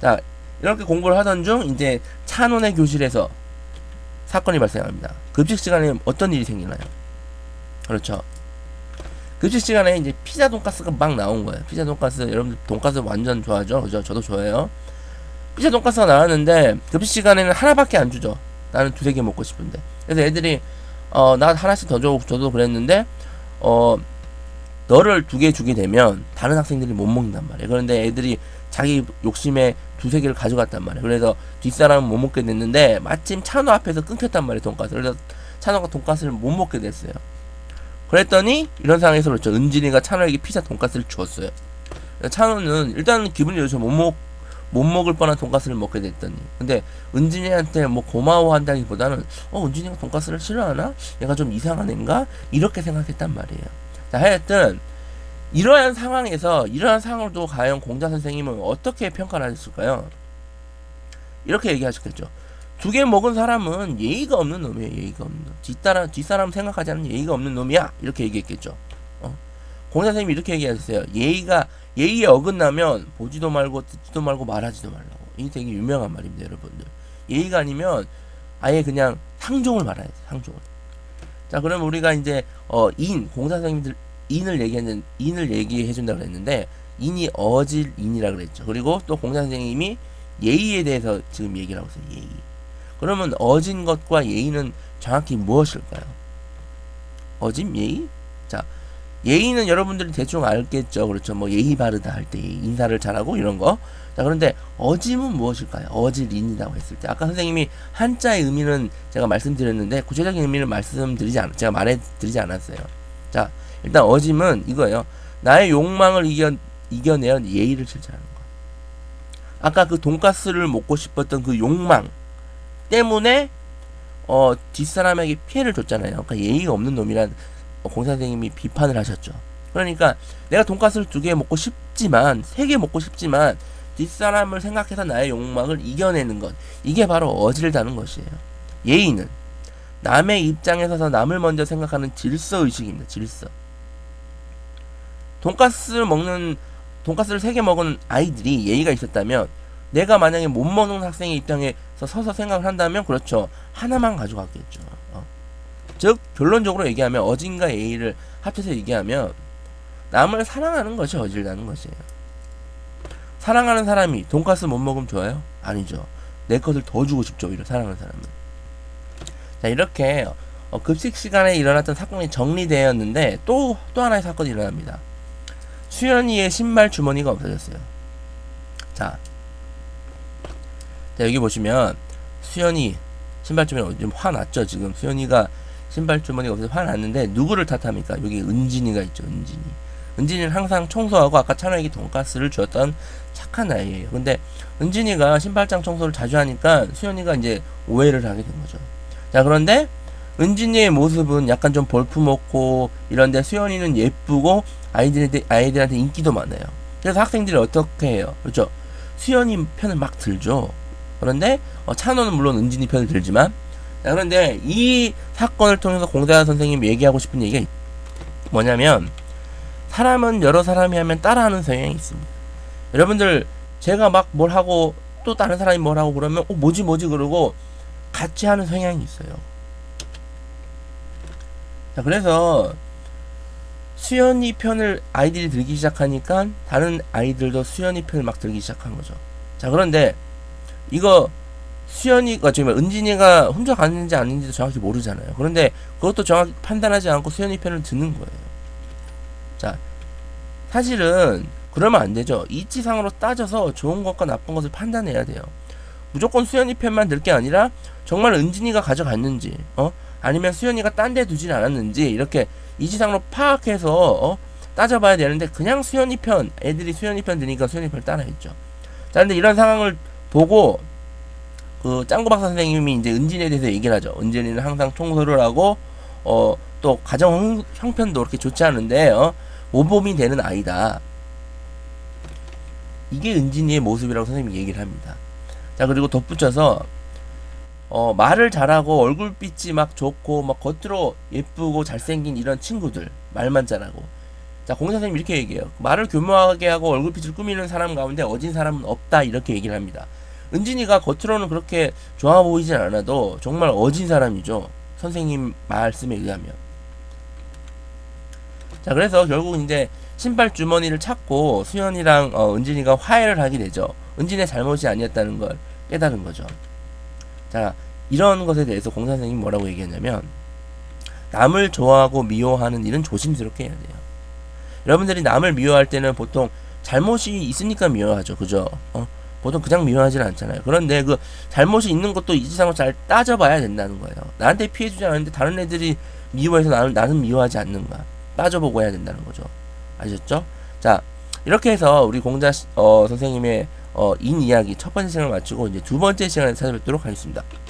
자, 이렇게 공부를 하던 중 이제 찬원의 교실에서 사건이 발생합니다. 급식 시간에 어떤 일이 생기나요? 그렇죠. 급식 시간에 이제 피자 돈가스가 막 나온 거예요. 피자 돈가스, 여러분들 돈가스 완전 좋아하죠? 그죠? 저도 좋아해요. 피자 돈가스가 나왔는데 급식 시간에는 하나밖에 안 주죠. 나는 두세 개 먹고 싶은데. 그래서 애들이 나 하나씩 더 줘. 저도 그랬는데 너를 두 개 주게 되면 다른 학생들이 못 먹는단 말이에요. 그런데 애들이 자기 욕심에 두세 개를 가져갔단 말이에요. 그래서 뒷사람은 못 먹게 됐는데 마침 찬호 앞에서 끊겼단 말이에요. 돈가스. 그래서 찬호가 돈가스를 못 먹게 됐어요. 그랬더니 이런 상황에서 그렇죠. 은진이가 찬호에게 피자 돈가스를 주었어요. 찬호는 일단 기분이 좋죠. 못 먹을 뻔한 돈가스를 먹게 됐더니. 근데 은진이한테 뭐 고마워한다기보다는 은진이가 돈가스를 싫어하나? 얘가 좀 이상한 애인가? 이렇게 생각했단 말이에요. 자, 하여튼 이러한 상황에서 이러한 상황을 두고 과연 공자 선생님은 어떻게 평가를 하셨을까요? 이렇게 얘기하셨겠죠. 두 개 먹은 사람은 예의가 없는 놈이에요. 예의가 없는 놈. 뒷사람 생각하지 않는 예의가 없는 놈이야. 이렇게 얘기했겠죠. 공자 선생님이 이렇게 얘기하셨어요. 예의에 어긋나면 보지도 말고 듣지도 말고 말하지도 말라고. 이게 되게 유명한 말입니다, 여러분들. 예의가 아니면 아예 그냥 상종을 말아야 돼. 상종을. 자, 그럼 우리가 이제 공자 선생님들 인을 얘기해 준다고 그랬는데 인이 어질인이라고 그랬죠. 그리고 또 공자 선생님이 예의에 대해서 지금 얘기를 하고 있어요. 예의. 그러면 어진 것과 예의는 정확히 무엇일까요? 어짐, 예의? 자, 예의는 여러분들이 대충 알겠죠. 그렇죠. 뭐 예의 바르다 할 때 인사를 잘하고 이런 거. 자, 그런데 어짐은 무엇일까요? 어질인이라고 했을 때 아까 선생님이 한자의 의미는 제가 말씀드렸는데 구체적인 의미를 제가 말해드리지 않았어요. 자, 일단 어짐은 이거예요. 나의 욕망을 이겨내어 예의를 실천하는 거. 아까 그 돈가스를 먹고 싶었던 그 욕망 때문에 뒷사람에게 피해를 줬잖아요. 그러니까 예의가 없는 놈이란 공사 선생님이 비판을 하셨죠. 그러니까 내가 돈가스를 2개 먹고 싶지만 3개 먹고 싶지만 뒷사람을 생각해서 나의 욕망을 이겨내는 것, 이게 바로 어질다는 것이에요. 예의는 남의 입장에 서서 남을 먼저 생각하는 질서의식입니다. 질서. 돈가스를 3개 먹은 아이들이 예의가 있었다면 내가 만약에 못 먹는 학생의 입장에서 서서 생각을 한다면 그렇죠. 하나만 가져갔겠죠. 즉 결론적으로 얘기하면 어진과 예의를 합쳐서 얘기하면 남을 사랑하는 것이 어질다는 것이에요. 사랑하는 사람이 돈가스 못 먹으면 좋아요? 아니죠. 내 것을 더 주고 싶죠. 오히려 사랑하는 사람은. 자, 이렇게 급식 시간에 일어났던 사건이 정리되었는데 또 하나의 사건이 일어납니다. 수연이의 신발 주머니가 없어졌어요. 자, 여기 보시면 수연이 신발 주머니 좀 화났죠. 지금 수연이가 신발 주머니가 없어서 화났는데 누구를 탓합니까? 여기 은진이가 있죠. 은진이는 항상 청소하고 아까 찬호에게 돈가스를 주었던 착한 아이예요. 근데 은진이가 신발장 청소를 자주 하니까 수연이가 이제 오해를 하게 된 거죠. 자, 그런데 은진이의 모습은 약간 좀 볼품없고 이런데 수연이는 예쁘고 아이들한테 인기도 많아요. 그래서 학생들이 어떻게 해요? 그렇죠? 수연이 편을 막 들죠. 그런데 찬호는 물론 은진이 편을 들지만, 자, 그런데 이 사건을 통해서 공자 선생님이 얘기하고 싶은 얘기가 뭐냐면 사람은 여러 사람이 하면 따라하는 성향이 있습니다. 여러분들 제가 막 뭘 하고 또 다른 사람이 뭘 하고 그러면 뭐지 그러고 같이 하는 성향이 있어요. 자, 그래서 수연이 편을 아이들이 들기 시작하니까 다른 아이들도 수연이 편을 막 들기 시작한 거죠. 자, 그런데 이거 수연이가 지금 은진이가 훔쳐갔는지 아닌지도 정확히 모르잖아요. 그런데 그것도 정확히 판단하지 않고 수연이 편을 드는 거예요. 자, 사실은 그러면 안 되죠. 이치상으로 따져서 좋은 것과 나쁜 것을 판단해야 돼요. 무조건 수연이 편만 들 게 아니라 정말 은진이가 가져갔는지 아니면 수연이가 딴 데 두진 않았는지 이렇게 이치상으로 파악해서 따져봐야 되는데 그냥 수연이 편, 애들이 수연이 편 드니까 수연이 편을 따라했죠. 자, 근데 이런 상황을 보고 그 짱구박사 선생님이 이제 은진이에 대해서 얘기를 하죠. 은진이는 항상 청소를 하고 또 가정 형편도 그렇게 좋지 않은데 모범이 되는 아이다. 이게 은진이의 모습이라고 선생님이 얘기를 합니다. 자, 그리고 덧붙여서 말을 잘하고 얼굴빛이 막 좋고 막 겉으로 예쁘고 잘생긴 이런 친구들, 말만 잘하고, 자, 공사 선생님 이렇게 얘기해요. 말을 교묘하게 하고 얼굴빛을 꾸미는 사람 가운데 어진 사람은 없다, 이렇게 얘기를 합니다. 은진이가 겉으로는 그렇게 좋아 보이진 않아도 정말 어진 사람이죠, 선생님 말씀에 의하면. 자, 그래서 결국 이제 신발 주머니를 찾고 수연이랑 은진이가 화해를 하게 되죠. 은진의 잘못이 아니었다는 걸 깨달은 거죠. 자, 이런 것에 대해서 공사 선생님이 뭐라고 얘기했냐면, 남을 좋아하고 미워하는 일은 조심스럽게 해야 돼요. 여러분들이 남을 미워할 때는 보통 잘못이 있으니까 미워하죠. 그죠? 보통 그냥 미워하지는 않잖아요. 그런데 그 잘못이 있는 것도 이지상을 잘 따져봐야 된다는 거예요. 나한테 피해주지 않았는데 다른 애들이 미워해서 나는 미워하지 않는가, 따져보고 해야 된다는 거죠. 아셨죠? 자, 이렇게 해서 우리 공자 선생님의 인 이야기 첫 번째 시간을 마치고 이제 두 번째 시간에 찾아뵙도록 하겠습니다.